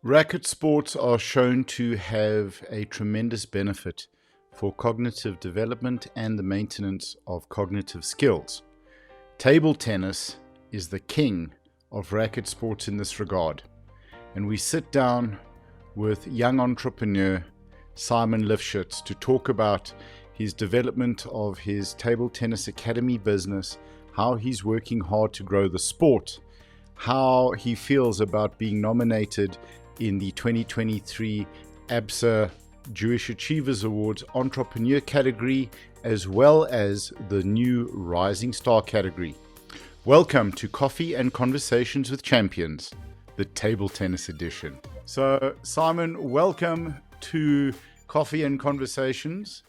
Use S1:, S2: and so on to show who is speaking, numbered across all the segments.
S1: Racket sports are shown to have a tremendous benefit for cognitive development and the maintenance of cognitive skills. Table tennis is the king of racket sports in this regard. And we sit down with young entrepreneur Simon Lipschitz to talk about his development of his table tennis academy business, how he's working hard to grow the sport, how he feels about being nominated in the 2023 ABSA Jewish Achievers Awards entrepreneur category, as well as the new rising star category. Welcome to Coffee and Conversations with Champions, the table tennis edition. So Simon, welcome to Coffee and Conversations.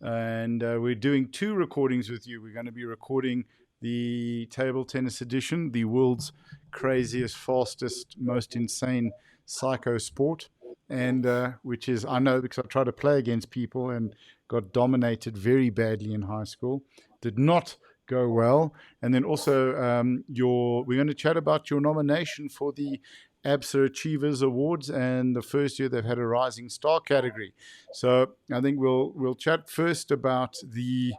S1: And we're doing two recordings with you. We're going to be recording the table tennis edition, the world's craziest, fastest, most insane psycho sport, and which is, I know because I tried to play against people and got dominated very badly in high school. Did not go well. And then also we're going to chat about your nomination for the ABSA Achievers Awards, and the first year they've had a rising star category. So I think we'll chat first about the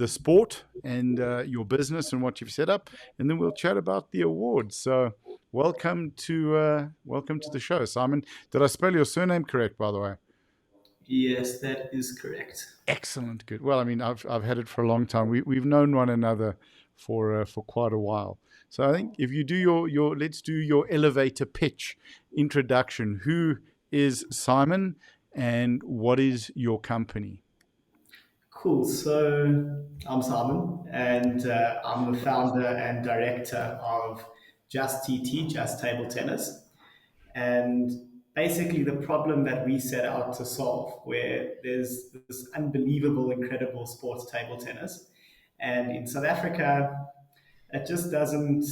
S1: sport and your business and what you've set up, and then we'll chat about the awards. So welcome to the show, Simon. Did I spell your surname correct, by the way?
S2: Yes, that is correct.
S1: Excellent, good. Well, I mean, I've had it for a long time. We've known one another for quite a while. So I think if you do your let's do your elevator pitch introduction. Who is Simon, and what is your company?
S2: Cool. So I'm Simon, and I'm the founder and director of Just TT, Just Table Tennis. And basically, the problem that we set out to solve, where there's this unbelievable, incredible sports table tennis, and in South Africa, it just doesn't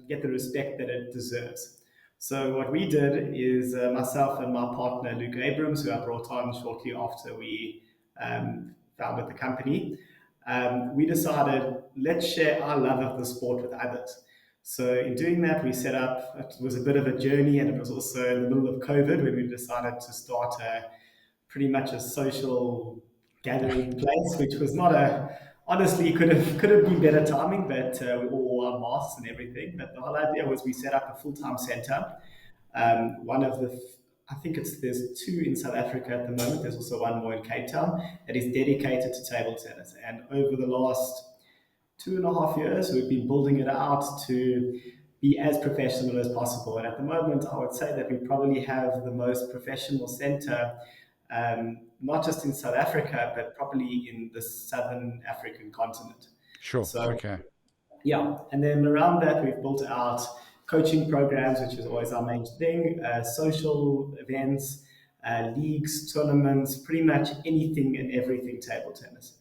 S2: get the respect that it deserves. So what we did is myself and my partner Luke Abrams, who I brought on shortly after we founded the company, we decided, let's share our love of the sport with others. So in doing that, we set up, it was a bit of a journey, and it was also in the middle of COVID when we decided to start pretty much a social gathering place, which was not honestly could have been better timing, but we all wore our masks and everything. But the whole idea was we set up a full-time center. One of the, I think there's two in South Africa at the moment. There's also one more in Cape Town that is dedicated to table tennis. And over the last 2.5 years, we've been building it out to be as professional as possible. And at the moment, I would say that we probably have the most professional center, not just in South Africa, but probably in the Southern African continent.
S1: Sure.
S2: So,
S1: Okay.
S2: yeah. And then around that, we've built out coaching programs, which is always our main thing, social events, leagues, tournaments, pretty much anything and everything table tennis.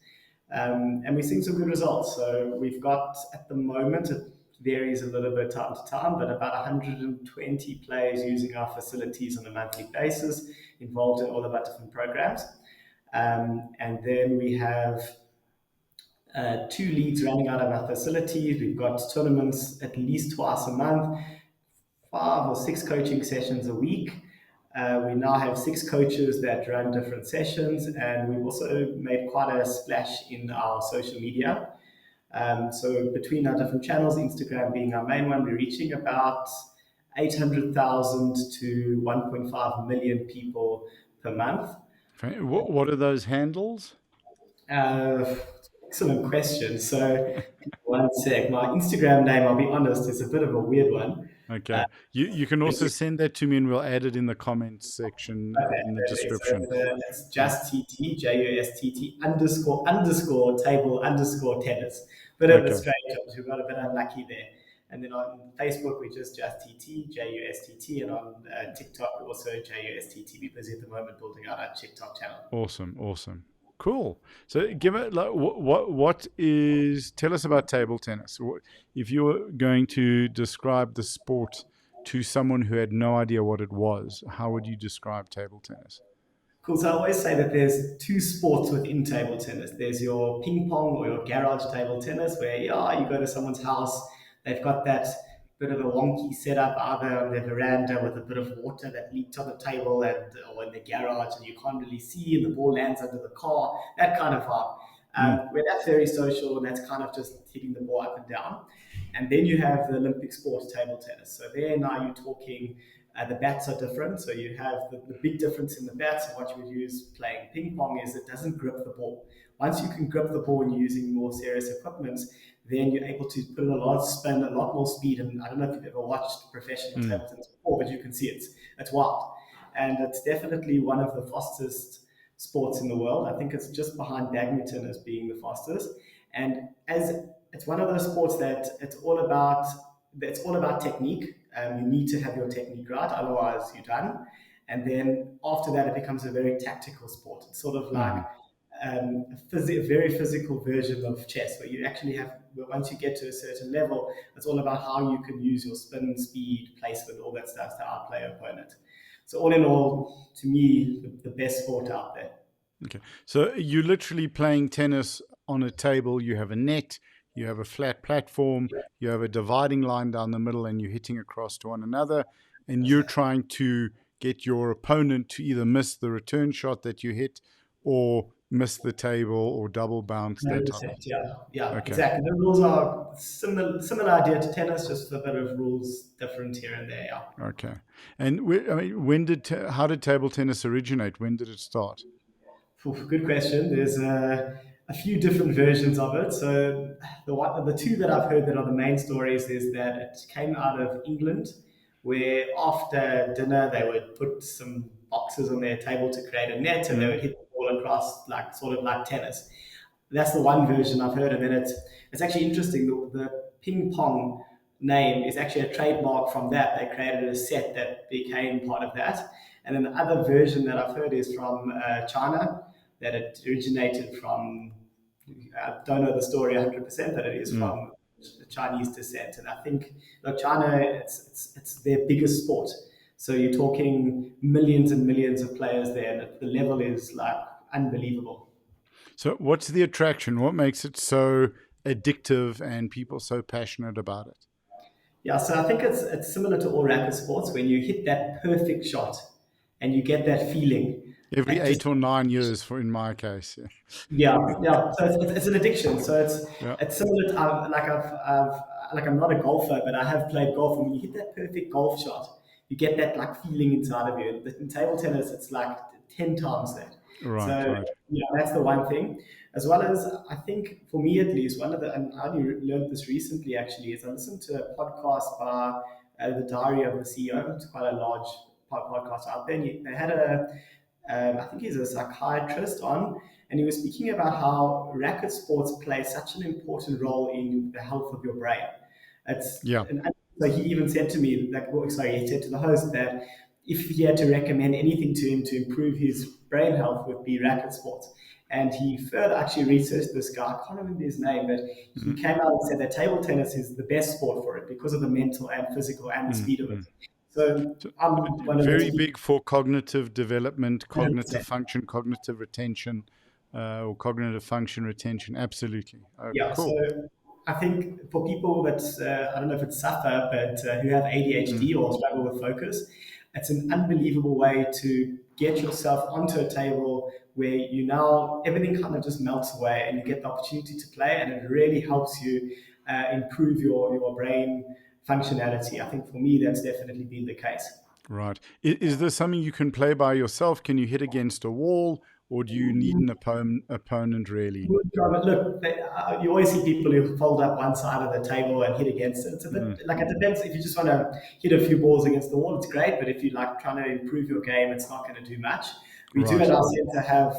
S2: And we're seeing some good results. So we've got, at the moment, it varies a little bit time to time, but about 120 players using our facilities on a monthly basis, involved in all of our different programs. And then we have two leagues running out of our facilities. We've got tournaments at least twice a month, 5 or 6 coaching sessions a week. We now have 6 coaches that run different sessions, and we've also made quite a splash in our social media. So between our different channels, Instagram being our main one, we're reaching about 800,000 to 1.5 million people per month.
S1: What are those handles?
S2: Uh, Excellent question. So, one sec. My Instagram name, I'll be honest, is a bit of a weird one.
S1: Okay. You can also send that to me, and we'll add it in the comments section in the
S2: Okay,
S1: description.
S2: so it's just TT, JUSTT underscore table underscore tennis. Bit of a strange one. We got a bit unlucky there. And then on Facebook, we just TT, JUSTT, and on TikTok, we also JUSTT. We're busy at the moment building out our TikTok channel.
S1: Awesome. Cool. So give it like tell us about table tennis. If you were going to describe the sport to someone who had no idea what it was, how would you describe table tennis?
S2: Cool. So I always say that there's 2 sports within table tennis. There's your ping pong or your garage table tennis, where you go to someone's house, they've got that bit of a wonky setup either on their veranda with a bit of water that leaked on the table or in the garage, and you can't really see, and the ball lands under the car, that kind of vibe. Where that's very social and that's kind of just hitting the ball up and down. And then you have the Olympic sport, table tennis. So there now you're talking, the bats are different. So you have the big difference in the bats. And what you would use playing ping pong is it doesn't grip the ball. Once you can grip the ball and you're using more serious equipment, then you're able to put in a lot of spin, a lot more speed. And I don't know if you've ever watched professional table tennis before, but you can see it's wild. And it's definitely one of the fastest sports in the world. I think it's just behind badminton as being the fastest. And as it's one of those sports that it's all about technique. You need to have your technique right, otherwise you're done. And then after that, it becomes a very tactical sport. It's sort of like a very physical version of chess, where you actually have, once you get to a certain level, it's all about how you can use your spin, speed, placement, all that stuff to outplay your opponent. So all in all, to me, the best sport out there.
S1: Okay. So you're literally playing tennis on a table. You have a net, you have a flat platform, you have a dividing line down the middle, and you're hitting across to one another. And you're trying to get your opponent to either miss the return shot that you hit or miss the table or double bounce. That type of
S2: Yeah,
S1: Okay.
S2: exactly. The rules are similar idea to tennis, just a bit of rules different here and there. Yeah.
S1: Okay. And how did table tennis originate? When did it start?
S2: Good question. There's a few different versions of it. So the two that I've heard that are the main stories is that it came out of England, where after dinner they would put some boxes on their table to create a net, and they would hit the ball across, like sort of like tennis. That's the one version I've heard, and then it's actually interesting. The ping pong name is actually a trademark from that. They created a set that became part of that. And then the other version that I've heard is from China, that it originated from, I don't know the story 100%, but it is from Chinese descent. And I think, look, China, it's their biggest sport. So you're talking millions and millions of players there, and the level is like unbelievable.
S1: So what's the attraction? What makes it so addictive and people so passionate about it?
S2: Yeah, so I think it's similar to all racket sports. When you hit that perfect shot and you get that feeling,
S1: Every
S2: that just
S1: 8 or 9 years, in my case.
S2: yeah. So it's an addiction. So
S1: Yeah.
S2: it's similar to like I'm not a golfer, but I have played golf. And when you hit that perfect golf shot, you get that like feeling inside of you. In table tennis, it's like 10 times that. So
S1: Right.
S2: yeah, that's the one thing. As well as I think for me at least, and I only learned this recently actually, is I listened to a podcast by the Diary of the CEO. It's quite a large podcast out there. And they had I think he's a psychiatrist on, and he was speaking about how racket sports play such an important role in the health of your brain.
S1: Yeah.
S2: And so he even said to me, he said to the host that if he had to recommend anything to him to improve his brain health, would be racket sports. And he further actually researched this guy, I can't remember his name, but he came out and said that table tennis is the best sport for it because of the mental and physical and the speed of it. So I'm one of
S1: Very
S2: those
S1: big for cognitive development, cognitive
S2: 100%.
S1: function, cognitive retention, or cognitive function retention. Absolutely.
S2: Yeah,
S1: Cool.
S2: so I think for people that, I don't know if it's suffer, but who have ADHD or struggle with focus, it's an unbelievable way to get yourself onto a table where everything kind of just melts away and you get the opportunity to play, and it really helps you improve your brain functionality. I think for me, that's definitely been the case.
S1: Right. Is this something you can play by yourself? Can you hit against a wall, or do you need an opponent really?
S2: Look, you always see people who fold up one side of the table and hit against it. It's a bit like, it depends. If you just want to hit a few balls against the wall, it's great. But if you like trying to improve your game, it's not going to do much. We do
S1: Right.
S2: at our center have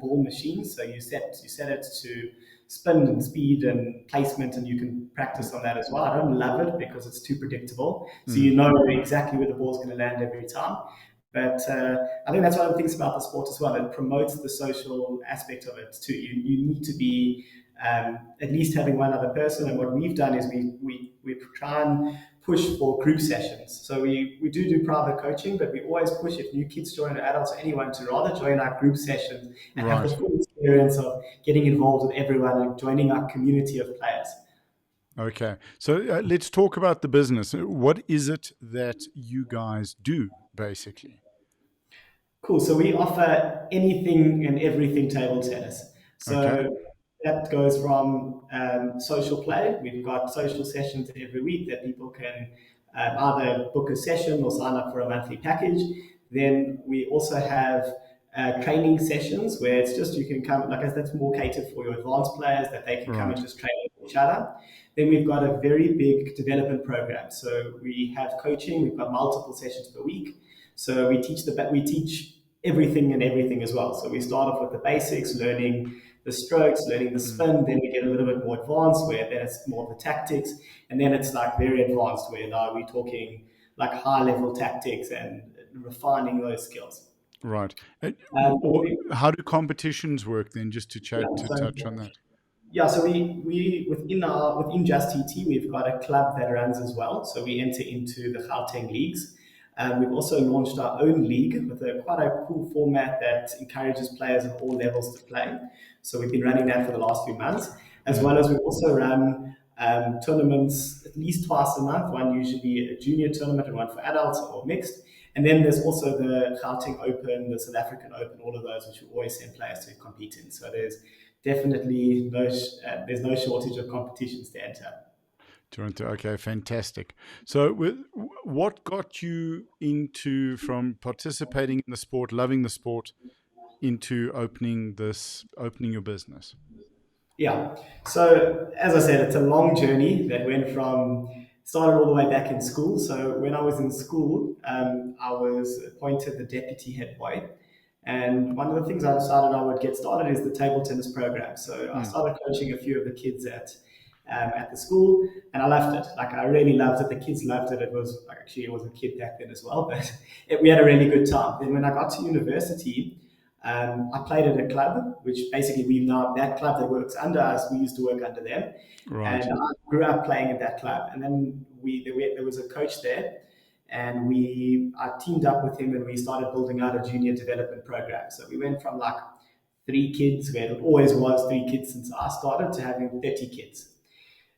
S2: ball machines, so you set it to spin and speed and placement, and you can practice on that as well. I don't love it because it's too predictable, so you know exactly where the ball's going to land every time. But I think that's one of the things about the sport as well. It promotes the social aspect of it too. You need to be at least having one other person. And what we've done is we try and push for group sessions. So we do private coaching, but we always push, if new kids join or adults or anyone, to rather join our group sessions and have the full experience of getting involved with everyone and joining our community of players.
S1: Okay. So let's talk about the business. What is it that you guys do, basically?
S2: Cool. So we offer anything and everything table tennis.
S1: Okay.
S2: So that goes from social play. We've got social sessions every week that people can either book a session or sign up for a monthly package. Then we also have training sessions where it's just you can come, like that's more catered for your advanced players that they can come and
S1: Right.
S2: just train with each other. Then we've got a very big development program. So we have coaching. We've got multiple sessions per week. So we teach everything and everything as well. So we start off with the basics, learning the strokes, learning the
S1: Mm.
S2: spin. Then we get a little bit more advanced, where then it's more of the tactics, and then it's like very advanced, where now we're talking like high level tactics and refining those skills.
S1: Right.
S2: And we,
S1: How do competitions work then? Just to
S2: yeah,
S1: chat to
S2: so
S1: touch on that.
S2: Yeah, so we within Just TT, we've got a club that runs as well. So we enter into the Gauteng leagues. We've also launched our own league with quite a cool format that encourages players of all levels to play. So we've been running that for the last few months, as
S1: Mm.
S2: well as we also run tournaments at least twice a month. One usually a junior tournament and one for adults or mixed. And then there's also the Gauteng Open, the South African Open, all of those which we always send players to compete in. So there's definitely there's no shortage of competitions to enter.
S1: Toronto. Okay, fantastic. So, what got you into from participating in the sport, loving the sport, into opening your business?
S2: Yeah. So as I said, it's a long journey that went from started all the way back in school. So when I was in school, I was appointed the deputy head boy. And one of the things I decided I would get started is the table tennis program. So I
S1: Mm.
S2: started coaching a few of the kids at the school, and I loved it. Like I really loved it. The kids loved it. It was actually it was a kid back then as well, but we had a really good time. Then when I got to university, I played at a club, which basically we now that club that works under us, we used to work under them, and
S1: Right.
S2: I grew up playing at that club. And then there was a coach there, and I teamed up with him, and we started building out a junior development program. So we went from like 3 kids, where it always was 3 kids since I started, to having 30 kids.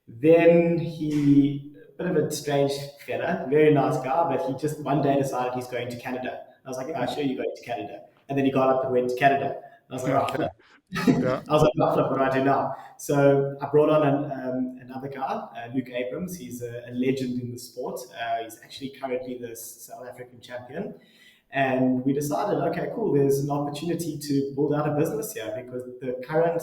S2: Then a bit of a strange fella, very nice guy, but he just one day decided he's going to Canada. I was like, yeah, sure, you're going to Canada. And then he got up and went to Canada. And I was like, oh,
S1: Okay.
S2: flip.
S1: Yeah.
S2: I was like, oh, flip, what do I do now? So I brought on another guy, Luke Abrams. He's a legend in the sport. He's actually currently the South African champion. And we decided, okay, cool, there's an opportunity to build out a business here because the current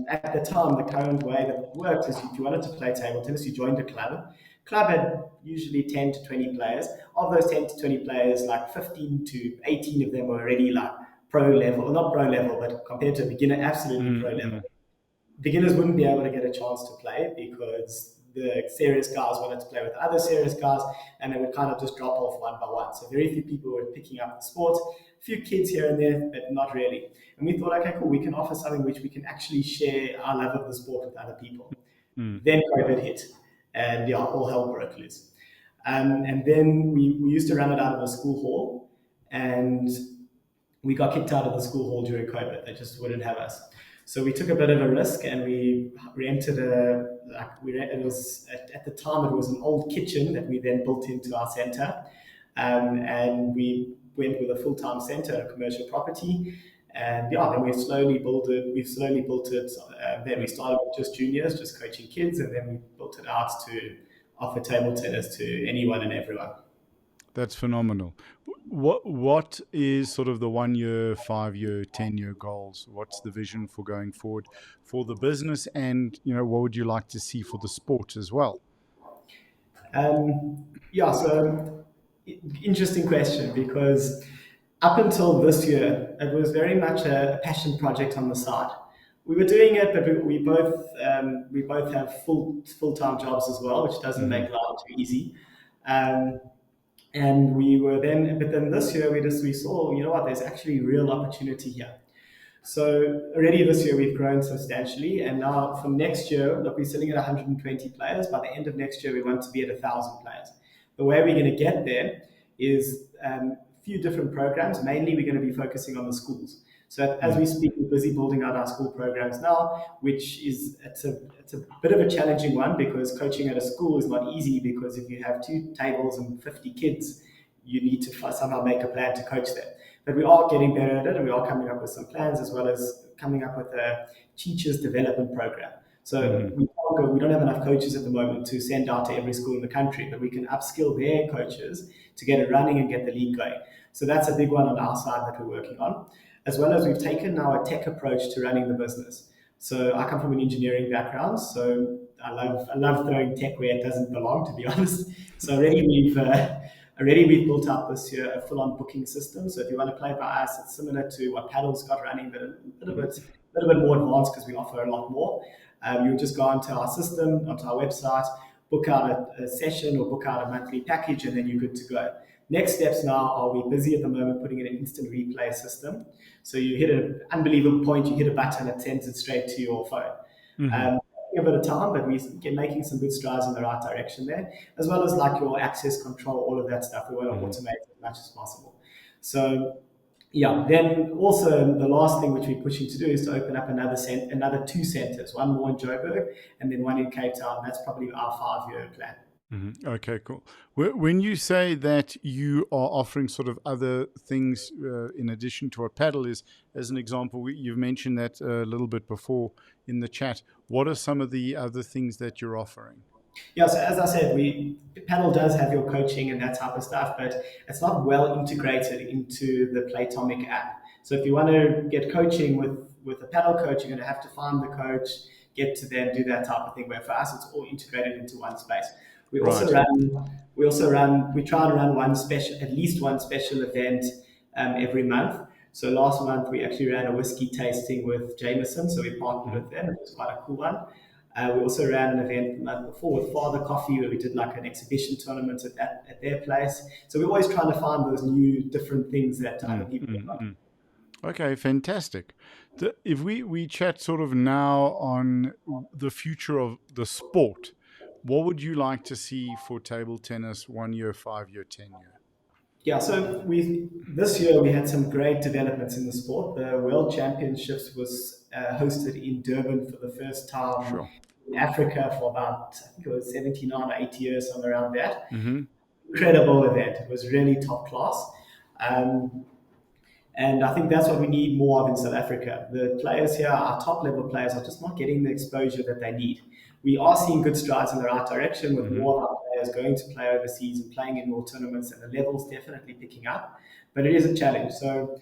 S2: at the time, the current way that it worked is if you wanted to play table tennis, you joined a club. Club had usually 10 to 20 players. Of those 10 to 20 players, like 15 to 18 of them were already like pro level, or not pro level, but compared to a beginner, absolutely pro
S1: Mm,
S2: level.
S1: mm.
S2: Beginners wouldn't be able to get a chance to play because the serious guys wanted to play with other serious guys, and they would kind of just drop off one by one. So very few people were picking up the sport. A few kids here and there, but not really. And we thought, okay, cool, we can offer something which we can actually share our love of the sport with other people.
S1: Mm.
S2: Then COVID hit, and yeah, all hell broke loose. And then we used to run it out of a school hall, and we got kicked out of the school hall during COVID. They just wouldn't have us. So we took a bit of a risk, and we rented it was at the time it was an old kitchen that we then built into our center, and we went with a full time center, a commercial property, and yeah, then we slowly built it. We've slowly built it. Then we started with just juniors, just coaching kids, and then we built it out to offer table tennis to anyone and everyone.
S1: That's phenomenal. What is sort of the 1 year, 5 year, 10 year goals? What's the vision for going forward for the business, and what would you like to see for the sport as well?
S2: Yeah, so interesting question because up until this year, it was very much a passion project on the side. We were doing it, but we both have full time jobs as well, which doesn't
S1: Hmm.
S2: make life too easy. Um, and we were then, but then this year we saw, you know what, there's actually real opportunity here. So already this year we've grown substantially, and now from next year, look, we're sitting at 120 players. By the end of next year, we want to be at 1,000 players. The way we're going to get there is a few different programs. Mainly, we're going to be focusing on the schools. So as we speak, we're busy building out our school programs now, which is it's a bit of a challenging one because coaching at a school is not easy because if you have 2 tables and 50 kids, you need to somehow make a plan to coach them. But we are getting better at it, and we are coming up with some plans as well as coming up with a teachers development program. So we don't have enough coaches at the moment to send out to every school in the country, but we can upskill their coaches to get it running and get the league going. So that's a big one on our side that we're working on, as well as we've taken now a tech approach to running the business. So I come from an engineering background, so I love throwing tech where it doesn't belong, to be honest. So already we've built up this year a full-on booking system. So if you want to play by us, it's similar to what Paddle's got running, but a little bit more advanced because we offer a lot more. You just go onto our system, onto our website, book out a session or book out a monthly package, and then you're good to go. Next steps now are we're busy at the moment putting in an instant replay system. So you hit an unbelievable point, you hit a button, it sends it straight to your phone. A bit of time, but we're making some good strides in the right direction there, as well as like your access control, all of that stuff. We want to automate as much as possible. So yeah, then also the last thing which we're pushing to do is to open up another 2 centers, one more in Joburg and then one in Cape Town. That's probably our 5-year plan.
S1: Okay, cool. When you say that you are offering sort of other things in addition to what Paddle is, as an example, you've mentioned that a little bit before in the chat. What are some of the other things that you're offering?
S2: Yeah, so as I said, Paddle does have your coaching and that type of stuff, but it's not well integrated into the Playtomic app. So if you want to get coaching with a Paddle coach, you're going to have to find the coach, get to them, do that type of thing. Where for us, it's all integrated into one space. We try and run at least one special event every month. So last month we actually ran a whiskey tasting with Jameson, so we partnered with them. It was quite a cool one. We also ran an event the month before with Father Coffee, where we did like an exhibition tournament at their place. So we're always trying to find those new different things that other people do.
S1: Okay, fantastic. If we chat sort of now on the future of the sport, what would you like to see for table tennis 1 year, 5 year, 10 year?
S2: Yeah, so this year we had some great developments in the sport. The World Championships was hosted in Durban for the first time in Africa for about, I think it was 79 or 80 years, somewhere around that. Incredible event. It was really top class. And I think that's what we need more of in South Africa. The players here, our top level players, are just not getting the exposure that they need. We are seeing good strides in the right direction with more of our players going to play overseas and playing in more tournaments, and the level's definitely picking up. But it is a challenge. So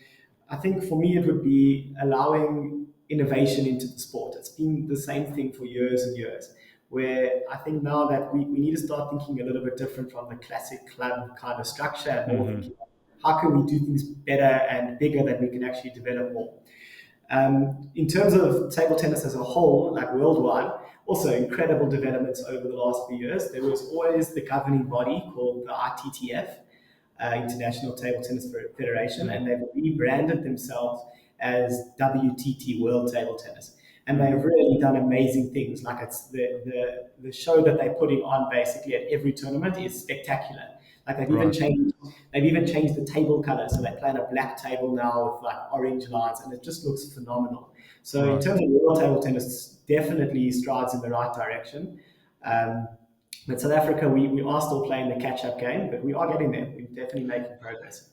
S2: I think for me, it would be allowing innovation into the sport. It's been the same thing for years and years, where I think now that we need to start thinking a little bit different from the classic club kind of structure and more thinking, how can we do things better and bigger that we can actually develop more? In terms of table tennis as a whole, like worldwide, also incredible developments over the last few years. There was always the governing body called the ITTF, International Table Tennis Federation, and they've rebranded themselves as WTT, World Table Tennis. And they've really done amazing things. Like it's the show that they're putting on basically at every tournament is spectacular. Like they've even changed the table color, so they play on a black table now with like orange lines, and it just looks phenomenal. So in terms of world table tennis, definitely strides in the right direction. But South Africa, we are still playing the catch-up game, but we are getting there. We're definitely making progress.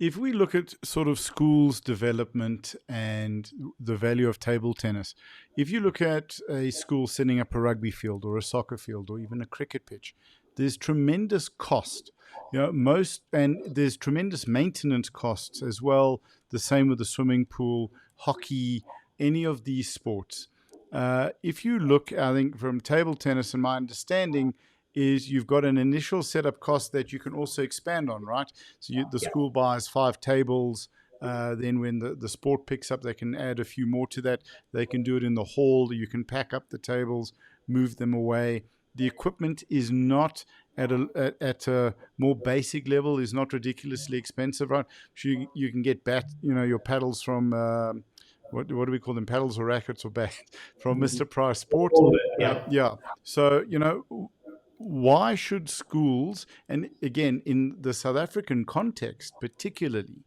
S1: If we look at sort of schools development and the value of table tennis, if you look at a school setting up a rugby field or a soccer field or even a cricket pitch, there's tremendous cost. There's tremendous maintenance costs as well. The same with the swimming pool, hockey, any of these sports. If you look, I think from table tennis, and my understanding is you've got an initial setup cost that you can also expand on, right? So the school buys 5 tables. Then when the sport picks up, they can add a few more to that. They can do it in the hall. You can pack up the tables, move them away. The equipment is not at a more basic level, is not ridiculously expensive, right? So you can get your paddles from what do we call them? Paddles or rackets or bats from Mr. Price Sport. So why should schools, and again in the South African context particularly,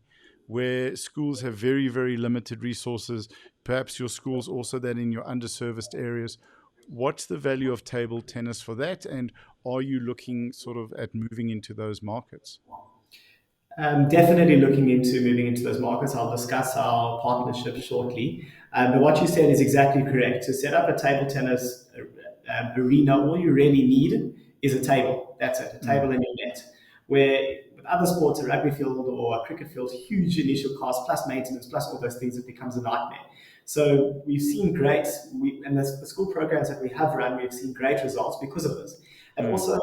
S1: where schools have very, very limited resources. Perhaps your schools also that in your underserviced areas. What's the value of table tennis for that? And are you looking sort of at moving into those markets?
S2: Definitely looking into moving into those markets. I'll discuss our partnership shortly. But what you said is exactly correct. To set up a table tennis arena, all you really need is a table. That's it, a table and your net. Where with other sports, a rugby field or a cricket field, huge initial cost plus maintenance plus all those things, it becomes a nightmare. So we've seen great, and the school programs that we have run, we've seen great results because of this. And also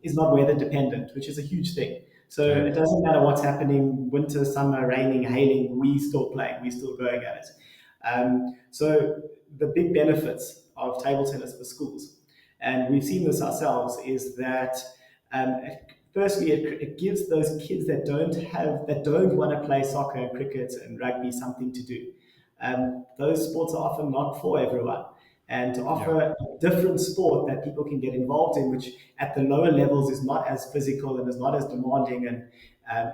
S2: is not weather dependent, which is a huge thing. So it doesn't matter what's happening, winter, summer, raining, hailing, we still playing, we still going at it. So the big benefits of table tennis for schools, and we've seen this ourselves, is that firstly it gives those kids that don't want to play soccer and cricket and rugby something to do. Those sports are often not for everyone. And to offer a different sport that people can get involved in, which at the lower levels is not as physical and is not as demanding. And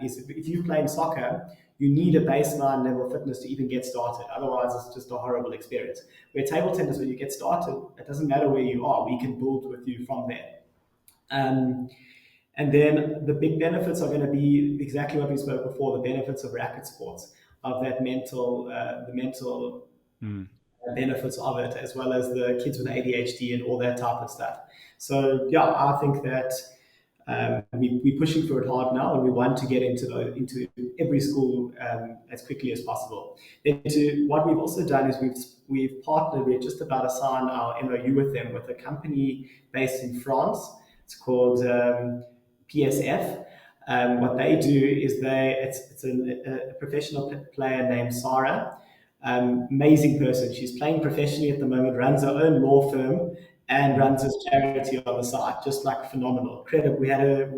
S2: if you're playing soccer, you need a baseline level of fitness to even get started. Otherwise, it's just a horrible experience. Where table tennis, when you get started, it doesn't matter where you are, we can build with you from there. And then the big benefits are going to be exactly what we spoke before: the benefits of racket sports, of that the mental benefits of it, as well as the kids with ADHD and all that type of stuff. So yeah, I think that we're pushing for it hard now, and we want to get into every school as quickly as possible. Then what we've also done is we've partnered. We're just about to sign our MOU with them, with a company based in France. It's called PSF. What they do is it's a professional player named Sarah. Amazing person. She's playing professionally at the moment, runs her own law firm, and runs this charity on the side. Just like phenomenal. Incredible. We had her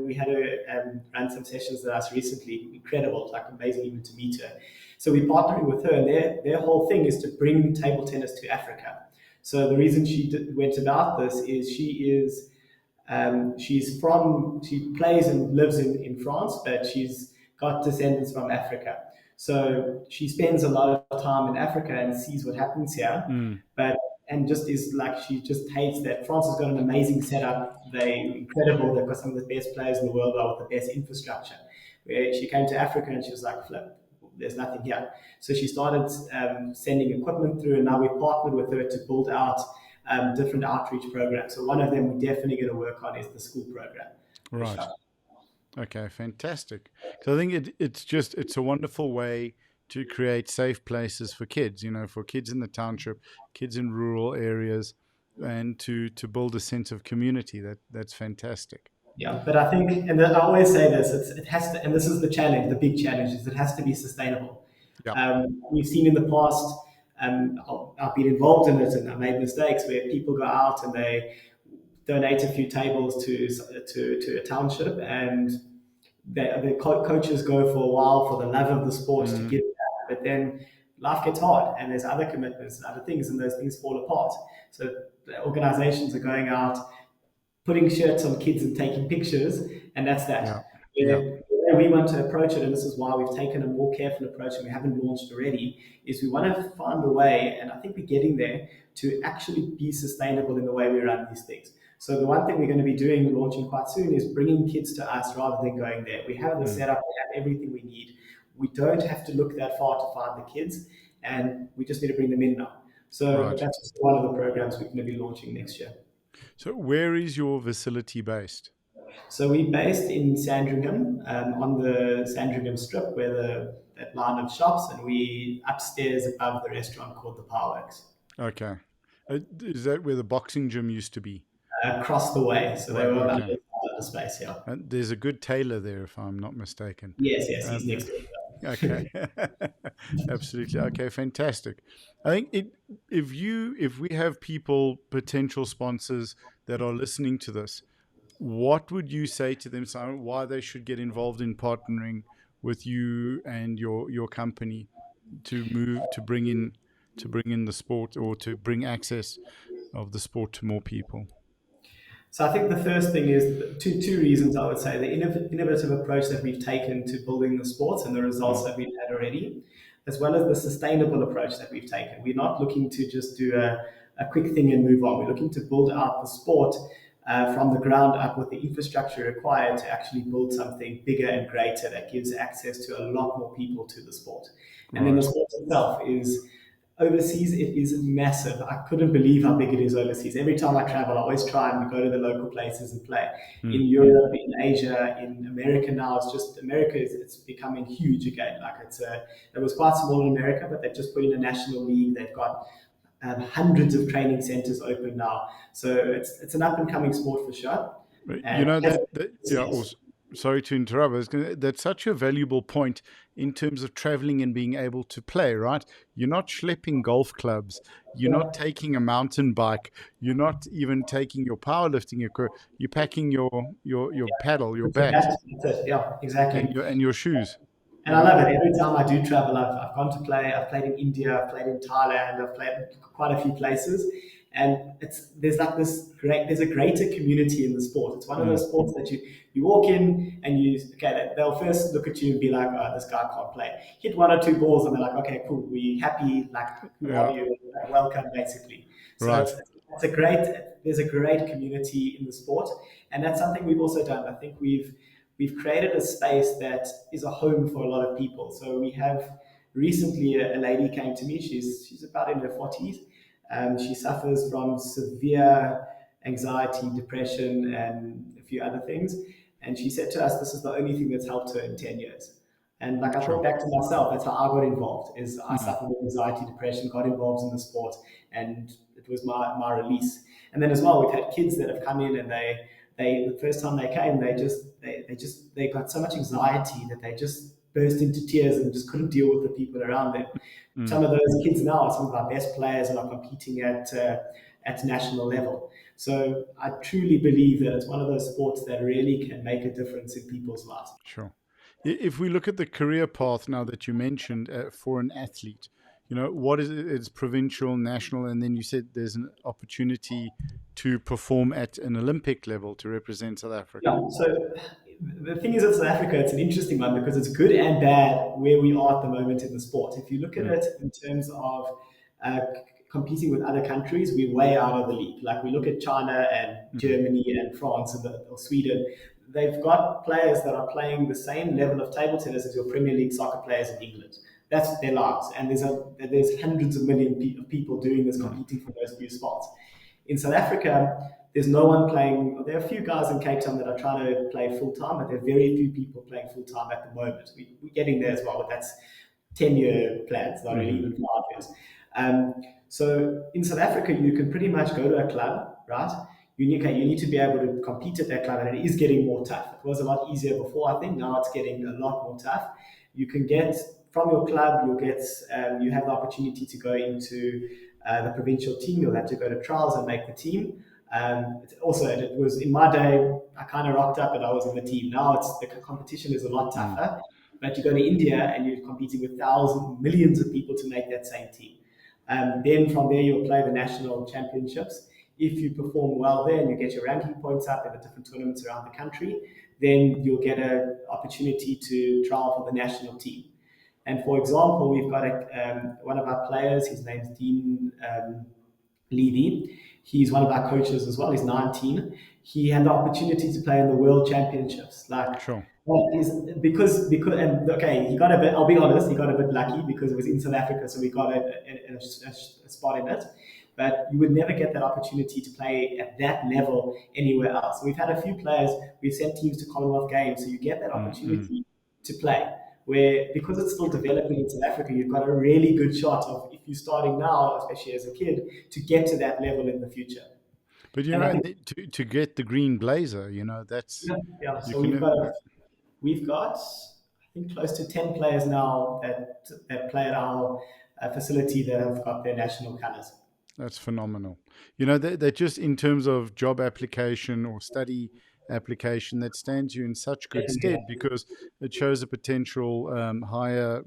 S2: run some sessions with us recently. Incredible. Like amazing even to meet her. So we're partnering with her, and their whole thing is to bring table tennis to Africa. So the reason she went about this is she plays and lives in France, but she's got descendants from Africa. So she spends a lot of time in Africa and sees what happens here, and just is like, she just hates that France has got an amazing setup. They're incredible. They've got some of the best players in the world with the best infrastructure. Where she came to Africa and she was like, flip, there's nothing here. So she started sending equipment through, and now we partnered with her to build out different outreach programs. So one of them we're definitely going to work on is the school program.
S1: Right. Okay, fantastic. So I think it's a wonderful way to create safe places for kids, for kids in the township, kids in rural areas, and to build a sense of community. That's fantastic.
S2: Yeah, but I think, and I always say this, it has to, and this is the challenge, the big challenge, is it has to be sustainable.
S1: Yeah.
S2: We've seen in the past, I've been involved in it and I made mistakes where people go out and they donate a few tables to a township, and the coaches go for a while for the love of the sport to give that, but then life gets hard and there's other commitments and other things, and those things fall apart. So the organizations are going out, putting shirts on kids and taking pictures, and that's that.
S1: Yeah.
S2: The way we want to approach it, and this is why we've taken a more careful approach and we haven't launched already, is we want to find a way, and I think we're getting there, to actually be sustainable in the way we run these things. So the one thing we're going to be doing, launching quite soon, is bringing kids to us rather than going there. We have the setup, we have everything we need. We don't have to look that far to find the kids, and we just need to bring them in now. So that's just one of the programs we're going to be launching next year.
S1: So where is your facility based?
S2: So we're based in Sandringham, on the Sandringham Strip, where that line of shops, and we upstairs above the restaurant called the Powerworks.
S1: Okay. Is that where the boxing gym used to be?
S2: Across the way, so they were on the space here.
S1: And there's a good tailor there, if I'm not mistaken.
S2: Yes, he's next to it.
S1: Okay. Absolutely. Okay, fantastic. I think if we have potential sponsors that are listening to this, what would you say to them, Simon, why they should get involved in partnering with you and your company to bring in the sport, or to bring access of the sport to more people?
S2: So I think the first thing is two reasons I would say the innovative approach that we've taken to building the sports and the results that we've had already, as well as the sustainable approach that we've taken. We're not looking to just do a quick thing and move on. We're looking to build out the sport from the ground up with the infrastructure required to actually build something bigger and greater that gives access to a lot more people to the sport. And then the
S1: Right.
S2: sport itself is overseas, it is massive. I couldn't believe how big it is overseas. Every time I travel, I always try and go to the local places and play. In Europe, in Asia, in America now, America is it's becoming huge again. Like it was quite small in America, but they've just put in a national league. They've got hundreds of training centers open now. So it's an up and coming sport for sure.
S1: You
S2: And
S1: know that yeah. Sorry to interrupt. That's such a valuable point in terms of traveling and being able to play. Right, you're not schlepping golf clubs. You're not taking a mountain bike. You're not even taking your powerlifting equipment. You're packing your paddle, your bat,
S2: that's it. Yeah, exactly.
S1: and your shoes.
S2: And I love it. Every time I do travel, I've gone to play. I've played in India. I've played in Thailand. I've played quite a few places, and there's a greater community in the sport. It's one of those sports that you walk in and they'll first look at you and be like, oh, this guy can't play. Hit one or two balls and they're like, okay, cool, we happy. Like, who
S1: Yeah.
S2: are you? Welcome, basically. So
S1: Right.
S2: there's a great community in the sport, and that's something we've also done. I think we've created a space that is a home for a lot of people. So we have recently a lady came to me. She's about in her 40s. She suffers from severe anxiety, depression, and a few other things. And she said to us, "This is the only thing that's helped her in 10 years." And like I thought
S1: Sure.
S2: back to myself, that's how I got involved. Is I
S1: Mm.
S2: suffered with anxiety, depression, got involved in the sport, and it was my release. And then as well, we've had kids that have come in and they the first time they came, they got so much anxiety that they just burst into tears and just couldn't deal with the people around them.
S1: Mm.
S2: Some of those kids now are some of our best players and are competing at national level. So I truly believe that it's one of those sports that really can make a difference in people's lives.
S1: Sure. If we look at the career path now that you mentioned for an athlete, what is it? It's provincial, national, and then you said there's an opportunity to perform at an Olympic level to represent South Africa.
S2: Yeah. So the thing is, in South Africa, it's an interesting one because it's good and bad where we are at the moment in the sport. If you look at it in terms of uh, competing with other countries, we're way out of the league. Like we look at China and Germany and France or Sweden, they've got players that are playing the same level of table tennis as your Premier League soccer players in England. That's their lives, and there's hundreds of millions of people doing this, competing for those few spots. In South Africa, there's no one playing. There are a few guys in Cape Town that are trying to play full time, but there are very few people playing full time at the moment. We're getting there as well, but that's 10-year plans, not really even 5 years. So in South Africa, you can pretty much go to a club, right? You need to be able to compete at that club, and it is getting more tough. It was a lot easier before, I think. Now it's getting a lot more tough. You can get from your club, you have the opportunity to go into the provincial team. You'll have to go to trials and make the team. It was in my day, I kind of rocked up and I was in the team. Now the competition is a lot tougher. But you go to India and you're competing with thousands, millions of people to make that same team. Then from there, you'll play the national championships. If you perform well there and you get your ranking points up in the different tournaments around the country, then you'll get an opportunity to trial for the national team. And for example, we've got one of our players, his name's Dean Levy. He's one of our coaches as well. He's 19. He had the opportunity to play in the World Championships.
S1: Sure.
S2: Because and okay, he got a bit. I'll be honest, he got a bit lucky because it was in South Africa, so we got a spot in it. But you would never get that opportunity to play at that level anywhere else. So we've had a few players. We've sent teams to Commonwealth Games, so you get that opportunity to play. Where because it's still developing in South Africa, you've got a really good shot of if you're starting now, especially as a kid, to get to that level in the future.
S1: But to get the green blazer, that's
S2: yeah.
S1: you
S2: So
S1: can.
S2: we've got I think close to 10 players now that play at our facility that have got their national colours.
S1: That's phenomenal. That just in terms of job application or study application, that stands you in such good stead because it shows a potential higher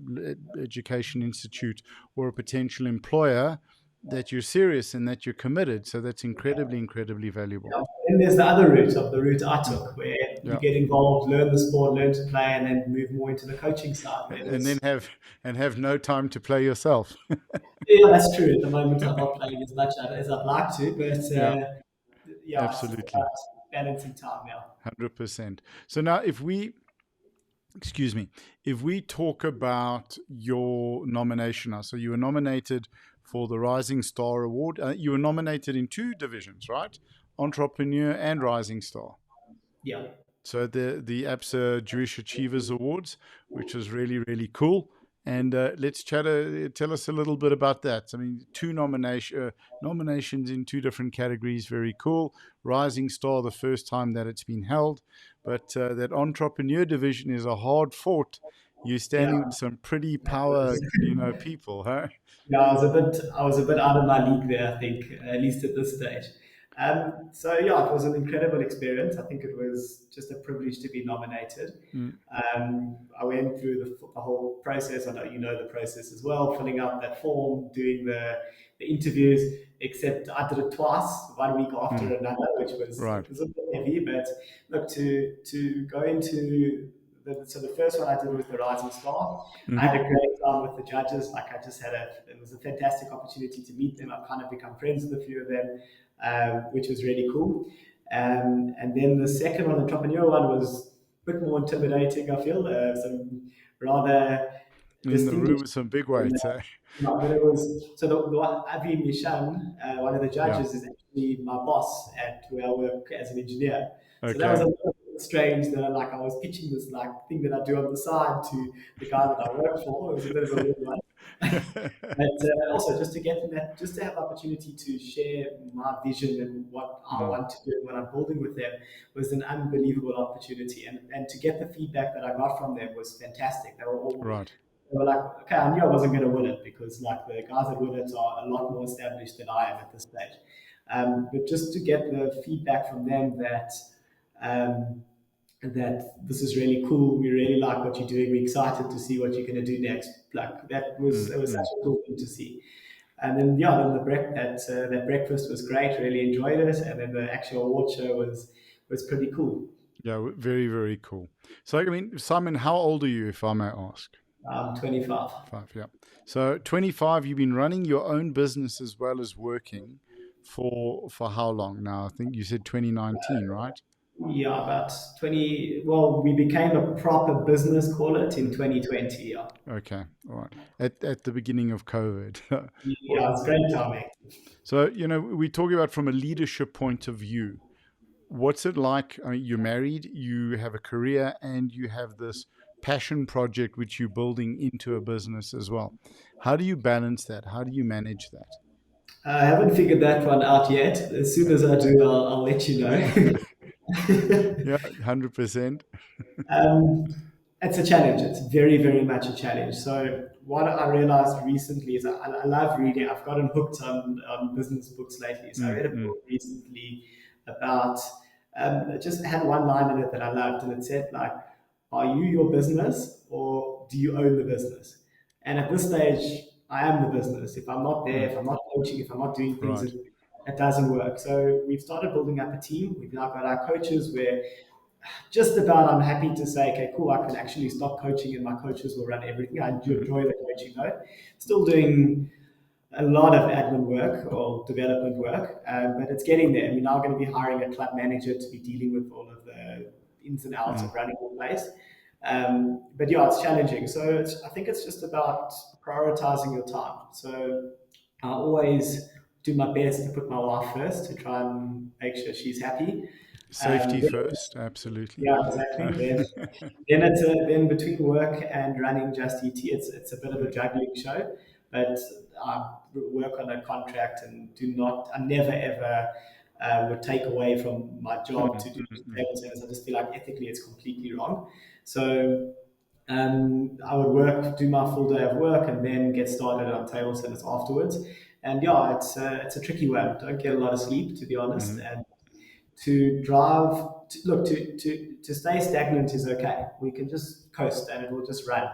S1: education institute or a potential employer that you're serious and that you're committed. So that's incredibly, incredibly valuable.
S2: Yeah. Then there's the other route of the route I
S1: Mm.
S2: took, where you
S1: Yeah.
S2: get involved, learn the sport, learn to play, and then move more into the coaching side. Where
S1: And then
S2: there's
S1: have no time to play yourself.
S2: Yeah, that's true. At the moment, I'm not playing as much as I'd like to, but
S1: Yeah,
S2: yeah, it's just
S1: absolutely.
S2: about balancing time now.
S1: 100%. So now excuse me, if we talk about your nomination now, so you were nominated for the Rising Star Award. You were nominated in two divisions, right? Entrepreneur and Rising Star.
S2: Yeah.
S1: So the ABSA Jewish Achievers Awards, which is really, really cool. And let's tell us a little bit about that. I mean, nominations in two different categories, very cool. Rising Star, the first time that it's been held, but that entrepreneur division is a hard fought. You're
S2: Yeah.
S1: standing with some pretty
S2: That was,
S1: power, people, huh?
S2: yeah, I was a bit out of my league there, I think, at least at this stage. So yeah, it was an incredible experience. I think it was just a privilege to be nominated.
S1: Mm,
S2: I went through the whole process. I know you know the process as well, filling out that form, doing the interviews, except I did it twice, 1 week after
S1: mm,
S2: another, which was,
S1: right.
S2: it was a bit heavy. But look, to go into so the first one I did was the Rising Star. I
S1: Hmm.
S2: had a great time with the judges. Like I just it was a fantastic opportunity to meet them. I've kind of become friends with a few of them, which was really cool. And then the second one, the entrepreneurial one, was a bit more intimidating, I feel. Some rather
S1: In the room
S2: distinguished.
S1: with some big weights, eh?
S2: No, but it was so the one, Avi Mishan, one of the
S1: Yeah.
S2: judges, is actually my boss at where I work as an engineer. So that was a
S1: Okay.
S2: little bit strange that I was pitching this like thing that I do on the side to the guy that I work for. It was a bit of a weird one. But also just to get in that, just to have the opportunity to share my vision and what I
S1: Mm,
S2: want to do and what I'm building with them was an unbelievable opportunity. And to get the feedback that I got from them was fantastic.
S1: right.
S2: They were like, okay, I knew I wasn't going to win it because like the guys that win it are a lot more established than I am at this stage. But just to get the feedback from them um, that this is really cool. We really like what you're doing. We're excited to see what you're going to do next. Like
S1: Mm,
S2: it was such
S1: mm.
S2: a cool thing to see. And then yeah, then that breakfast was great. Really enjoyed it. And then the actual award show was pretty cool.
S1: Yeah, very, very cool. So, I mean, Simon, how old are you, if I may ask?
S2: 25.
S1: 5, yeah. So, 25, you've been running your own business as well as working for how long now? I think you said 2019, right?
S2: Yeah, about 20. Well, we became a proper business, call it, in
S1: Mm,
S2: 2020. Yeah,
S1: okay, all right. At the beginning of COVID. Well,
S2: yeah, it's great timing.
S1: so, we're talking about from a leadership point of view. What's it like? I mean, you're married, you have a career, and you have this passion project which you're building into a business as well. How do you balance that? How do you manage that?
S2: I haven't figured that one out yet. As soon as I do, I'll let you
S1: Yeah,
S2: know.
S1: yeah, 100%.
S2: Um, it's a challenge. It's very, very much a challenge. So what I realized recently is I love reading. I've gotten hooked on business books lately. So I
S1: Mm,
S2: read a
S1: mm,
S2: book recently about it just had one line in it that I loved, and it said like, "Are you your business, or do you own the business?" And at this stage, I am the business. If I'm not there,
S1: mm,
S2: if I'm not coaching, if I'm not doing things,
S1: right.
S2: it doesn't work. So we've started building up a team. We've now got our coaches where just about I'm happy to say, okay, cool, I can actually stop coaching and my coaches will run everything. I
S1: Mm,
S2: enjoy the coaching though. Still doing a lot of admin work or development work, but it's getting there. We're now going to be hiring a club manager to be dealing with all of the ins and outs
S1: mm,
S2: of running the place. But yeah, it's challenging. So I think it's just about prioritizing your time. So I always do my best to put my wife first to try and make sure she's happy.
S1: Safety
S2: Then
S1: first, absolutely.
S2: yeah, exactly. Then between work and running Just ET, it's a bit of a
S1: Mm,
S2: juggling show, but I work on a contract and do not. I never ever would take away from my
S1: mm,
S2: job to do
S1: mm, mm,
S2: table tennis. I just feel like ethically it's completely wrong. So I would do my full day of work, and then get started on table tennis afterwards. And yeah, it's a tricky one. Don't get a lot of sleep, to be honest,
S1: mm,
S2: and to drive to, look to stay stagnant is okay. We can just coast and it will just run.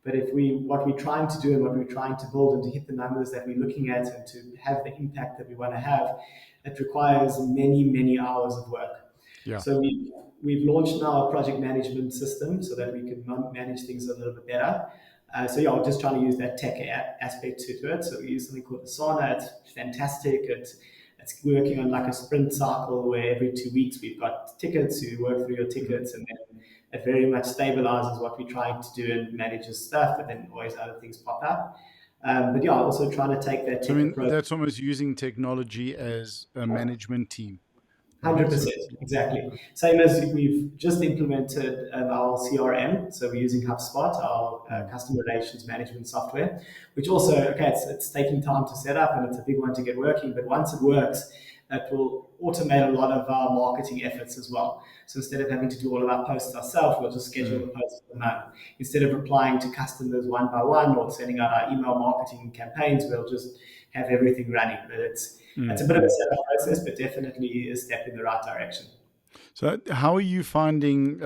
S2: But what we're trying to do and what we're trying to build and to hit the numbers that we're looking at and to have the impact that we want to have, it requires many, many hours of work.
S1: Yeah.
S2: So we've launched now a project management system so that we can manage things a little bit better. So yeah, we're just trying to use that tech aspect to it. So we use something called Asana. It's fantastic. It's working on like a sprint cycle where every 2 weeks we've got tickets. You work through your tickets, and then it very much stabilizes what we're trying to do and manages stuff. But then always other things pop up. But yeah, also trying to take that
S1: So,
S2: tech approach.
S1: that's almost using technology as a management team, right?
S2: 100%, exactly. Same as we've just implemented our CRM. So we're using HubSpot, our customer relations management software, which also, okay, it's taking time to set up and it's a big one to get working. But once it works, it will automate a lot of our marketing efforts as well. So instead of having to do all of our posts ourselves, we'll just schedule the posts for the month. Instead of replying to customers one by one or sending out our email marketing campaigns, we'll just have everything running. But it's a bit of a setup process, but definitely a step in the right direction.
S1: So how are you finding,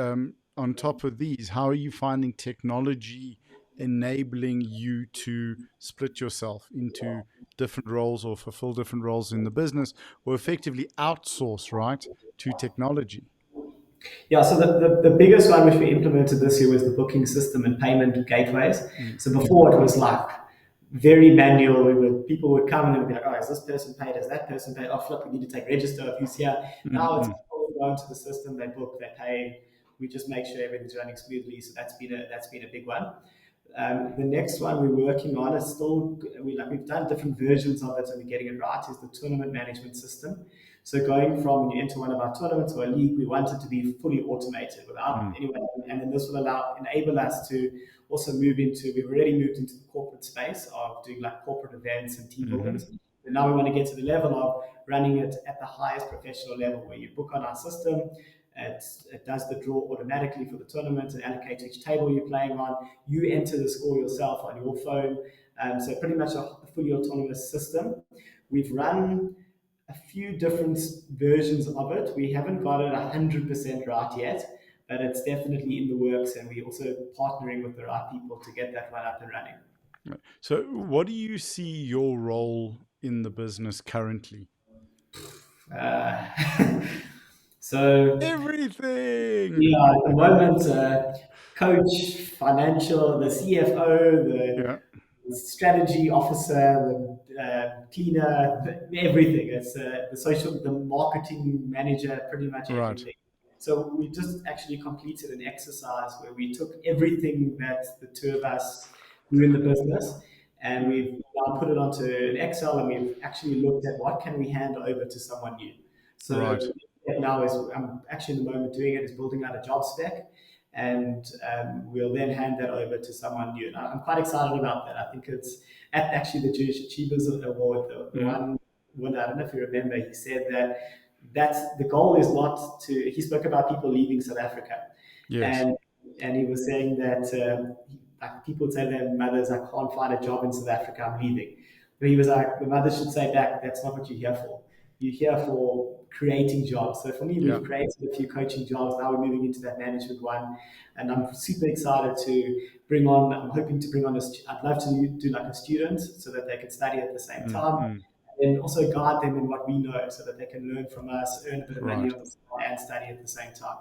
S1: on top of these, how are you finding technology enabling you to split yourself into different roles or fulfill different roles in the business, or effectively outsource, right, to technology?
S2: Yeah, so the biggest one which we implemented this year was the booking system and payment gateways. So before it was like very manual. People would come and they'd be like, oh, is this person paid? Is that person paid? Oh, flip, we need to take register of who's here. Now it's all go into the system, they book, they pay. We just make sure everything's running smoothly. So that's been a big one. The next one we're working on is still, we've done different versions of it and we're getting it right, is the tournament management system. So going from when you enter one of our tournaments or a league, we want it to be fully automated without anyone. And then this will enable us to also we've already moved into the corporate space of doing like corporate events and team buildings. And now we want to get to the level of running it at the highest professional level where you book on our system. It does the draw automatically for the tournament and allocates each table you're playing on. You enter the score yourself on your phone. So pretty much a fully autonomous system. We've run a few different versions of it. We haven't got it 100% right yet, but it's definitely in the works, and we're also partnering with the right people to get that one up and running.
S1: So what do you see your role in the business currently?
S2: So
S1: everything.
S2: Yeah, at the moment, coach, financial, the CFO, the strategy officer, the cleaner, everything. It's the marketing manager, pretty much everything.
S1: Right.
S2: So we just actually completed an exercise where we took everything that the two of us do in the business and we've now put it onto an Excel and we've actually looked at what can we hand over to someone new. So
S1: Right.
S2: now is I'm actually in the moment doing it is building out a job spec, and we'll then hand that over to someone new. And I'm quite excited about that. I think it's at actually the Jewish Achievers Award, the one winner. I don't know if you remember. He said that's the goal is not to. He spoke about people leaving South Africa,
S1: Yes.
S2: and he was saying that like people would say to their mothers, "I can't find a job in South Africa. I'm leaving." But he was like, the mothers should say back, "That's not what you're here for. You're here for creating jobs." So for me, we've created a few coaching jobs. Now we're moving into that management one, and I'm super excited to bring on. I'm hoping to bring on I'd love to do like a student so that they can study at the same time, and also guide them in what we know so that they can learn from us, earn a bit of money on the side, and study at the same time.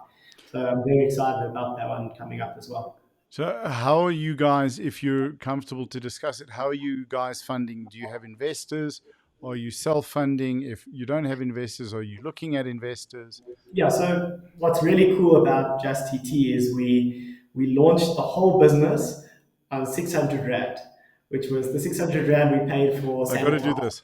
S2: So I'm very excited about that one coming up as well.
S1: So how are you guys, if you're comfortable to discuss it, how are you guys funding? Do you have investors? Are you self-funding? If you don't have investors, are you looking at investors?
S2: Yeah, so what's really cool about Just TT is we launched the whole business on 600 Rand, which was the 600 Rand we paid for
S1: I got to do this.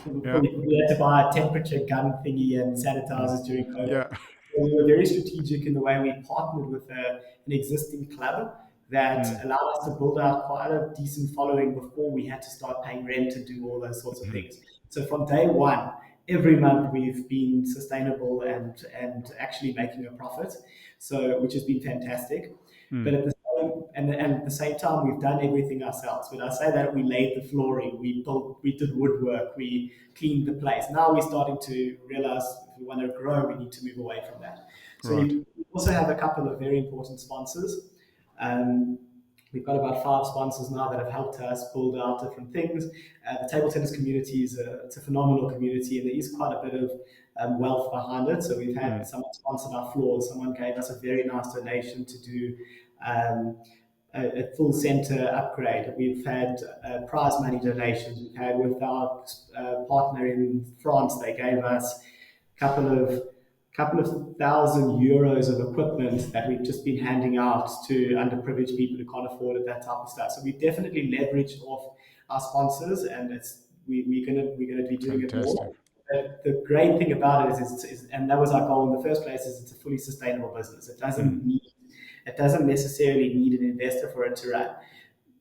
S2: We had to buy a temperature gun thingy and sanitizers during COVID. So we were very strategic in the way we partnered with an existing club that allowed us to build out quite a decent following before we had to start paying rent and do all those sorts of things. So from day one, every month we've been sustainable and actually making a profit, so which has been fantastic. But at the same time, we've done everything ourselves. When I say that, we laid the flooring, we did woodwork, we cleaned the place. Now we're starting to realize if we want to grow, we need to move away from that. So
S1: Right.
S2: you also have a couple of very important sponsors. Um, we've got about 5 sponsors now that have helped us build out different things. The table tennis community it's a phenomenal community, and there is quite a bit of wealth behind it. So we've had
S1: Mm.
S2: someone sponsored our floors. Someone gave us a very nice donation to do um, a full center upgrade. We've had prize money donations. We've had with our partner in France, they gave us a couple of thousand euros of equipment that we've just been handing out to underprivileged people who can't afford it, that type of stuff. So we've definitely leveraged off our sponsors, and we're gonna be doing it
S1: Fantastic.
S2: more. But the great thing about it is, and that was our goal in the first place, is it's a fully sustainable business.
S1: Mm.
S2: It doesn't necessarily need an investor for it to run.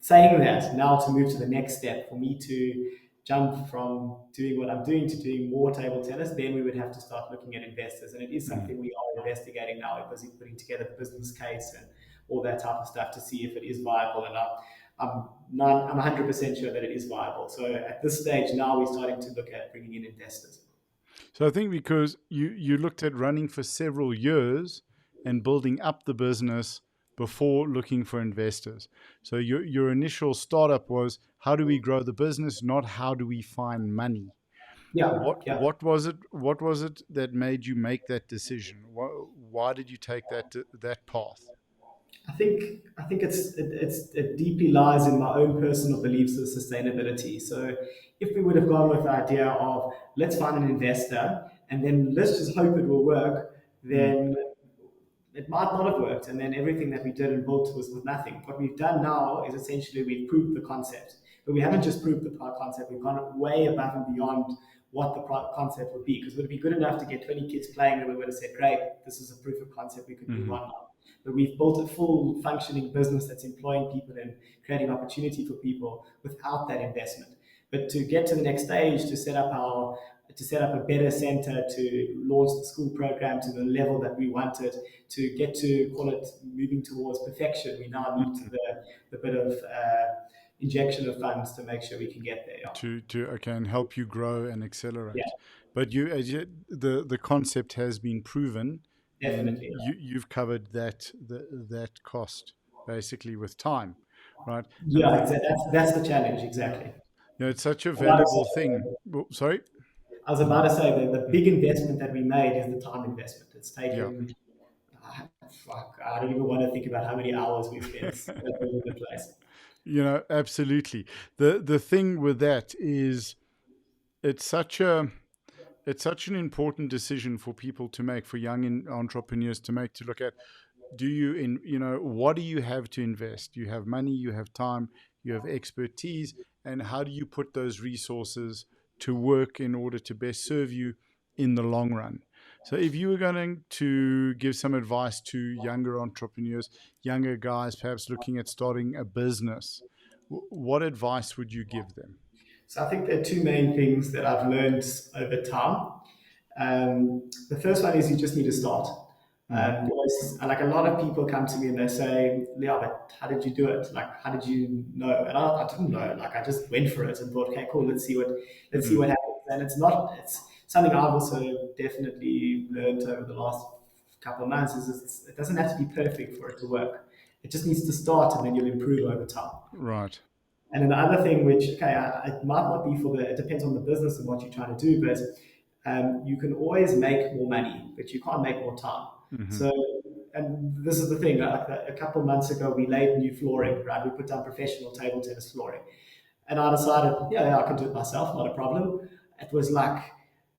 S2: Saying that, now to move to the next step, for me to jump from doing what I'm doing to doing more table tennis, then we would have to start looking at investors. And it is
S1: Mm.
S2: something we are investigating now. We're busy putting together the business case and all that type of stuff to see if it is viable. And I'm 100% sure that it is viable. So at this stage now, we're starting to look at bringing in investors.
S1: So I think because you looked at running for several years and building up the business before looking for investors. So your initial startup was, how do we grow the business, not how do we find money?
S2: Yeah,
S1: What
S2: yeah.
S1: what was it? What was it that made you make that decision? Why did you take that path?
S2: I think it deeply lies in my own personal beliefs of sustainability. So if we would have gone with the idea of let's find an investor and then let's just hope it will work,
S1: Mm.
S2: then it might not have worked, and then everything that we did and built was with nothing. What we've done now is essentially we've proved the concept, but we haven't just proved the concept. We've gone way above and beyond what the concept would be. Because would it be good enough to get 20 kids playing, and we would have said, "Great, this is a proof of concept. We could move
S1: Hmm.
S2: on now." But we've built a full functioning business that's employing people and creating opportunity for people without that investment. But to get to the next stage, to set up a better center, to launch the school program to the level that we wanted, to get to call it moving towards perfection, we now need the bit of injection of funds to make sure we can get there. Yeah,
S1: To okay, and help you grow and
S2: yeah,
S1: accelerate. But you, as yet, the concept has been proven, and
S2: definitely.
S1: you've covered that cost basically with time, right? And I
S2: Yeah,
S1: think,
S2: exactly. That's the challenge.
S1: yeah,
S2: Exactly.
S1: it's such a
S2: About to
S1: valuable thing.
S2: say,
S1: Well, sorry.
S2: I was about to say that the
S1: Mm.
S2: big investment that we made is the time investment. It's
S1: Yeah.
S2: taken, fuck, I don't even want to think about how many hours we've spent building the place.
S1: Absolutely. The thing with that is it's such a it's such an important decision for people to make, for young entrepreneurs to make, to look at, do you in what do you have to invest? You have money, you have time, you have expertise, and how do you put those resources to work in order to best serve you in the long run? So if you were going to give some advice to younger entrepreneurs, younger guys perhaps looking at starting a business, what advice would you give them?
S2: So I think there are two main things that I've learned over time. The first one is you just need to start.
S1: Mm.
S2: Like a lot of people come to me and they say, "Yeah, but how did you do it? Like, how did you know?" And I didn't know. Like, I just went for it and thought, "Okay, cool. Let's see
S1: Mm.
S2: what happens." And it's something I've also definitely learned over the last couple of months. It doesn't have to be perfect for it to work. It just needs to start, and then you'll improve over time.
S1: Right.
S2: And then the other thing, which okay, it might not be it depends on the business and what you're trying to do, but you can always make more money, but you can't make more time.
S1: Hmm.
S2: So, and this is the thing. Like a couple of months ago, we laid new flooring, right? We put down professional table tennis flooring, and I decided, yeah, I can do it myself, not a problem. It was like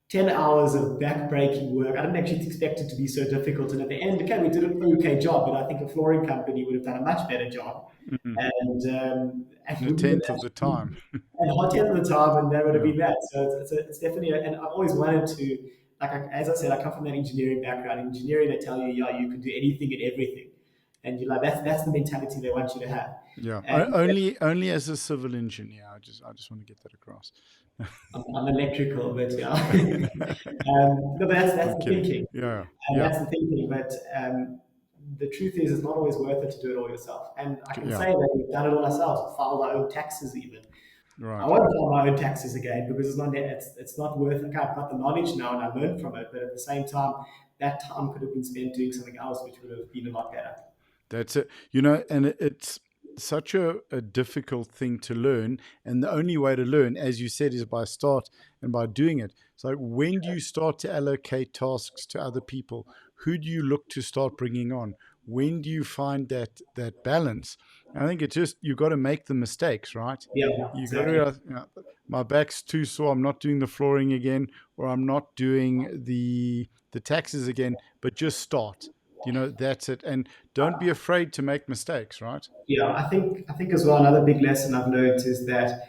S2: 10 hours of back-breaking work. I didn't actually expect it to be so difficult. And at the end, okay, we did an okay job, but I think a flooring company would have done a much better job.
S1: Hmm.
S2: And
S1: In a
S2: wouldn't have
S1: tenth of the
S2: actually,
S1: time.
S2: and hot 10 of the time, and that would have
S1: Yeah.
S2: been that. So it's definitely, and I've always wanted to, as I said, I come from that engineering background. In engineering, they tell you, yeah, you can do anything and everything. And you're like, that's the mentality they want you to have.
S1: Yeah.
S2: And
S1: Only as a civil engineer. I just want to get that across.
S2: I'm electrical, but yeah. No, but that's
S1: I'm
S2: the
S1: kidding.
S2: thinking.
S1: Yeah.
S2: And
S1: Yeah.
S2: that's the thinking. But the truth is, it's not always worth it to do it all yourself. And I can
S1: Yeah.
S2: say that we've done it all ourselves, filed our own taxes even. I
S1: Right.
S2: won't file my own taxes again because it's not worth it. Okay, I've got the knowledge now and I learned from it, but at the same time, that time could have been spent doing something else, which would have been a lot better.
S1: That's it. And it's such a difficult thing to learn. And the only way to learn, as you said, is by start and by doing it. So when do you start to allocate tasks to other people? Who do you look to start bringing on? When do you find that balance? I think it's just, you've got to make the mistakes, right?
S2: Yeah,
S1: You got to
S2: exactly.
S1: realize, my back's too sore. I'm not doing the flooring again, or I'm not doing the taxes again. But just start. That's it. And don't be afraid to make mistakes, right?
S2: Yeah, I think as well, another big lesson I've learned is that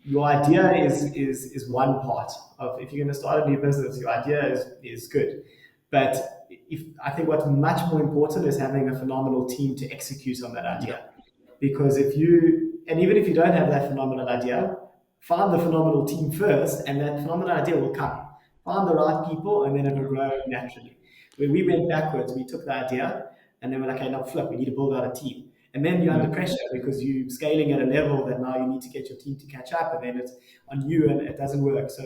S2: your idea is one part of, if you're going to start a new business, your idea is good. But if I think what's much more important is having a phenomenal team to execute on that
S1: Yeah.
S2: idea. Because if you, and even if you don't have that phenomenal idea, find the phenomenal team first, and that phenomenal idea will come. Find the right people, and then it will
S1: Yeah.
S2: grow naturally. When we went backwards, we took the idea, and then we're like, okay, now flip, we need to build out a team. And then you're under
S1: Mm.
S2: pressure because you're scaling at a level that now you need to get your team to catch up, and then it's on you, and it doesn't work. So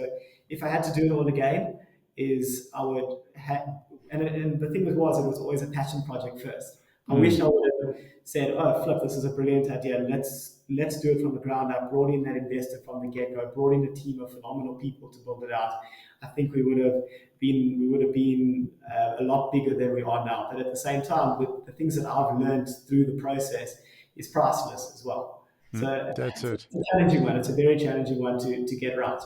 S2: if I had to do it all again, is I would have, and the thing was, it was always a passion project first. I wish
S1: Mm.
S2: I would have said, "Oh, flip, this is a brilliant idea. Let's do it from the ground up." Brought in that investor from the get go. Brought in a team of phenomenal people to build it out. I think we would have been a lot bigger than we are now. But at the same time, with the things that I've learned through the process is priceless as well.
S1: Mm.
S2: So
S1: That's it.
S2: it's a challenging one. It's a very challenging one to get right.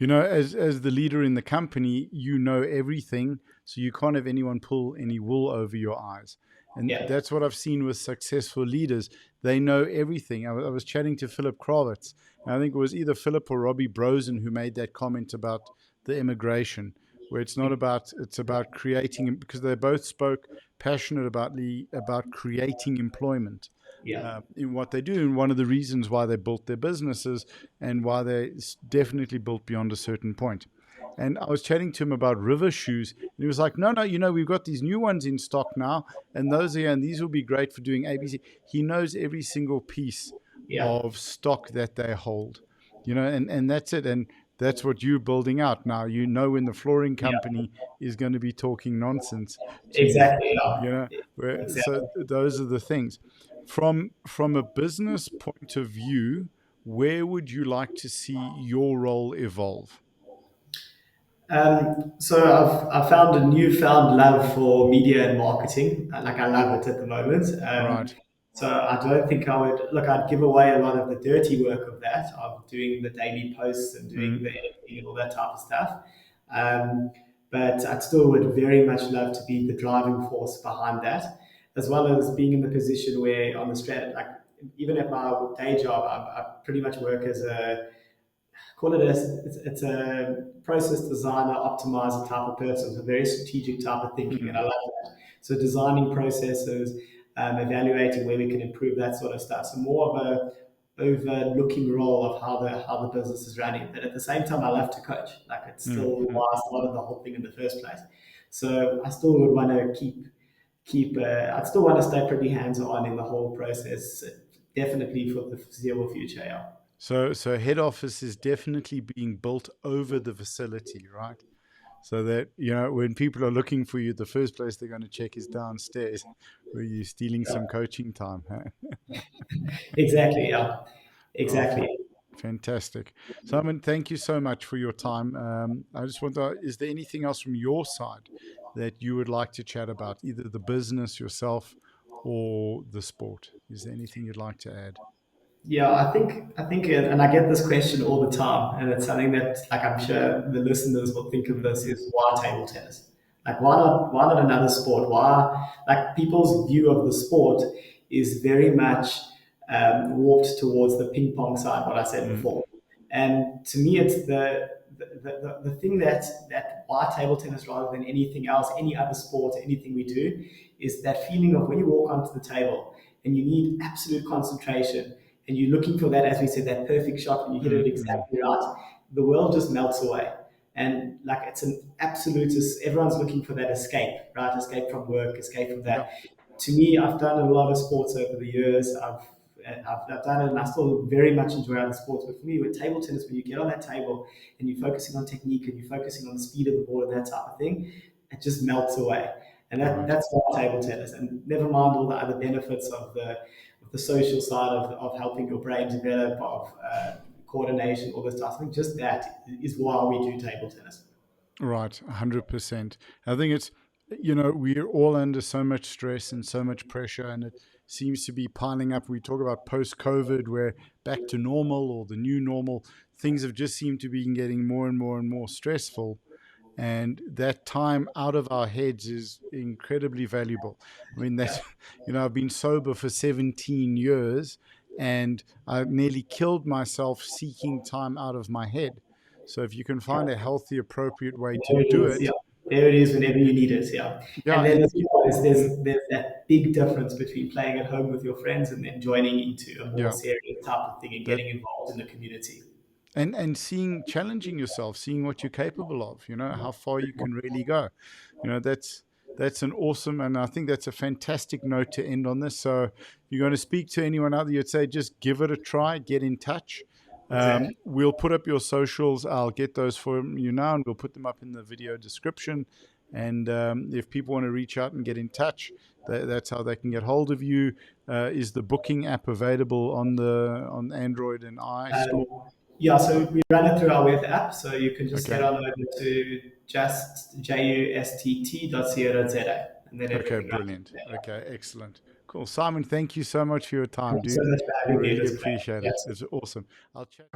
S1: As the leader in the company, you know everything, so you can't have anyone pull any wool over your eyes. And
S2: Yeah,
S1: that's what I've seen with successful leaders. They know everything. I was chatting to Philip Kravitz, and I think it was either Philip or Robbie Brosen who made that comment about the immigration, where it's about creating, because they both spoke passionate about creating employment
S2: yeah,
S1: in what they do. And one of the reasons why they built their businesses and why they definitely built beyond a certain point. And I was chatting to him about river shoes, and he was like, "No, we've got these new ones in stock now, and those are here, and these will be great for doing ABC." He knows every single piece
S2: yeah,
S1: of stock that they hold, and that's it. And that's what you're building out now. When the flooring
S2: yeah.
S1: company is going to be talking nonsense to you,
S2: Exactly.
S1: you
S2: Yeah.
S1: know. So
S2: Exactly.
S1: those are the things. From a business point of view, where would you like to see your role evolve?
S2: So I've found a newfound love for media and marketing. Like I love it at the moment.
S1: Right.
S2: So I don't think I would look. I'd give away a lot of the dirty work of that, of doing the daily posts and doing
S1: Mm,
S2: the editing and all that type of stuff. Um, but I still would very much love to be the driving force behind that, as well as being in the position where on the strategy, like even at my day job, I pretty much work as a call it it's a process designer, optimizer type of person. It's a very strategic type of thinking, and
S1: mm.
S2: I love that. So designing processes, evaluating where we can improve that sort of stuff. So more of a overlooking role of how the business is running. But at the same time, I love to coach. Like it's
S1: Mm,
S2: still
S1: mm.
S2: why I started the whole thing in the first place. So I still would want to keep. I'd still want to stay pretty hands on in the whole process. Definitely for the foreseeable future. Yeah.
S1: So head office is definitely being built over the facility, right? So that when people are looking for you, the first place they're going to check is downstairs, where you're stealing
S2: Yeah.
S1: some coaching time. Huh?
S2: Exactly. Yeah.
S1: Oh,
S2: Exactly.
S1: fantastic. Simon, thank you so much for your time. I just is there anything else from your side that you would like to chat about, either the business yourself or the sport? Is there anything you'd like to add?
S2: Yeah, I think, and I get this question all the time, and it's something that, like, I'm sure the listeners will think of this
S1: Mm-mm.
S2: is why table tennis? Like, why not another sport? Why, like, people's view of the sport is very much warped towards the ping pong side, what I said
S1: Mm,
S2: before. And to me, it's the thing that why table tennis rather than anything else, any other sport, anything we do, is that feeling of when you walk onto the table and you need absolute concentration and you're looking for that, as we said, that perfect shot and you hit it
S1: mm, mm.
S2: exactly right, the world just melts away. And like it's an absolute, everyone's looking for that escape, right? Escape from work, escape from
S1: Yeah.
S2: that. To me, I've done a lot of sports over the years. I've done it and I still very much enjoy other sports. But for me, with table tennis, when you get on that table and you're focusing on technique and you're focusing on the speed of the ball and that type of thing, it just melts away. And
S1: Right.
S2: that's why table tennis. And never mind all the other benefits of the social side of helping your brain develop, of coordination, all this stuff. I think just that is why we do table tennis.
S1: Right, 100%. I think it's, we're all under so much stress and so much pressure, and it seems to be piling up. We talk about post COVID, where back to normal or the new normal, things have just seemed to be getting more and more and more stressful. And that time out of our heads is incredibly valuable. I mean,
S2: Yeah.
S1: that's, I've been sober for 17 years, and I nearly killed myself seeking time out of my head. So if you can find a healthy, appropriate way to
S2: There it
S1: do
S2: is,
S1: it,
S2: yeah. There it is whenever you need it, yeah.
S1: yeah,
S2: And then
S1: and
S2: as well, there's that big difference between playing at home with your friends and then joining into a more
S1: yeah,
S2: serious type of thing and
S1: that
S2: getting involved in the community.
S1: and seeing, challenging yourself, seeing what you're capable of, how far you can really go. That's an awesome, and I think that's a fantastic note to end on this. So if you're going to speak to anyone out there, you'd say just give it a try, get in touch.
S2: Exactly.
S1: We'll put up your socials. I'll get those for you now, and we'll put them up in the video description. And if people want to reach out and get in touch, that's how they can get hold of you. Is the booking app available on Android and iStore?
S2: Yeah, so we run it through our web app, so you can just head
S1: Okay.
S2: on over to justust.co.za and then
S1: Okay,
S2: everything runs
S1: brilliant.
S2: from there.
S1: Okay, excellent. Cool. Simon, thank you so much for your time,
S2: Thank you so
S1: dude.
S2: much for having me. It
S1: Really
S2: was a great
S1: appreciate it.
S2: chat.
S1: It's awesome. I'll chat.